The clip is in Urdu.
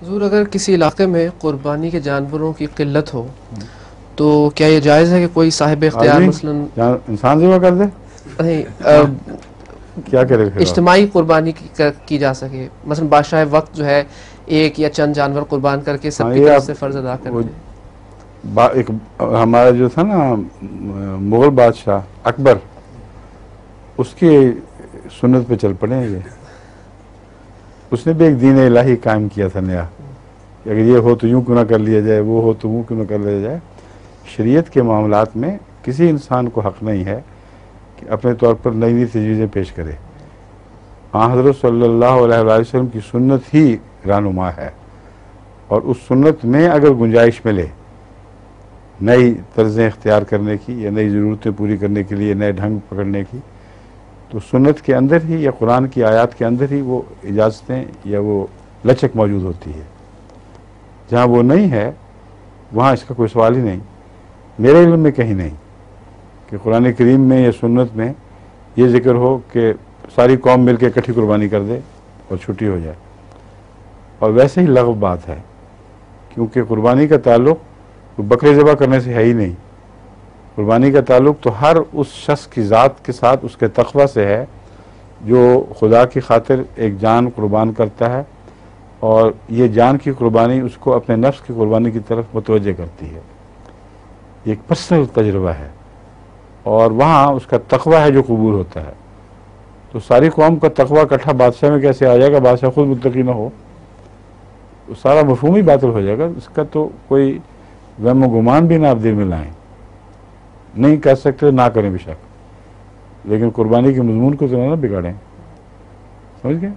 حضور اگر کسی علاقے میں قربانی کے جانوروں کی قلت ہو تو کیا یہ جائز ہے کہ کوئی صاحب اختیار مثلاً انسان ذبح کر دے؟ کیا کرے پھر؟ اجتماعی قربانی کی جا سکے، مثلا بادشاہ وقت جو ہے ایک یا چند جانور قربان کر کے سب کی طرف سے فرض ادا کر دے؟ ایک ہمارا جو تھا نا مغل بادشاہ اکبر، اس کی سنت پہ چل پڑے ہیں یہ. اس نے بھی ایک دین الہی قائم کیا تھا نیا کہ اگر یہ ہو تو یوں کیوں نہ کر لیا جائے، وہ ہو تو وہ کیوں نہ کر لیا جائے. شریعت کے معاملات میں کسی انسان کو حق نہیں ہے کہ اپنے طور پر نئی نئی تجویزیں پیش کرے. حضرت صلی اللہ علیہ وسلم کی سنت ہی رہنما ہے، اور اس سنت میں اگر گنجائش ملے نئی طرزیں اختیار کرنے کی یا نئی ضرورتیں پوری کرنے کے لیے نئے ڈھنگ پکڑنے کی، تو سنت کے اندر ہی یا قرآن کی آیات کے اندر ہی وہ اجازتیں یا وہ لچک موجود ہوتی ہے. جہاں وہ نہیں ہے وہاں اس کا کوئی سوال ہی نہیں. میرے علم میں کہیں نہیں کہ قرآن کریم میں یا سنت میں یہ ذکر ہو کہ ساری قوم مل کے اکٹھی قربانی کر دے اور چھٹی ہو جائے. اور ویسے ہی لغو بات ہے، کیونکہ قربانی کا تعلق بکرے ذبح کرنے سے ہے ہی نہیں. قربانی کا تعلق تو ہر اس شخص کی ذات کے ساتھ اس کے تقوی سے ہے جو خدا کی خاطر ایک جان قربان کرتا ہے، اور یہ جان کی قربانی اس کو اپنے نفس کی قربانی کی طرف متوجہ کرتی ہے. یہ ایک پرسنل تجربہ ہے، اور وہاں اس کا تقوی ہے جو قبول ہوتا ہے. تو ساری قوم کا تقوی اکٹھا بادشاہ میں کیسے آ جائے گا؟ بادشاہ خود متقی نہ ہو، سارا مفہوم ہی باطل ہو جائے گا. اس کا تو کوئی وہم و گمان بھی نہ آپ دل میں لائیں. نہیں کہہ سکتے نہ کریں بے شک، لیکن قربانی کے مضمون کو تو نہ بگاڑیں. سمجھ گئے؟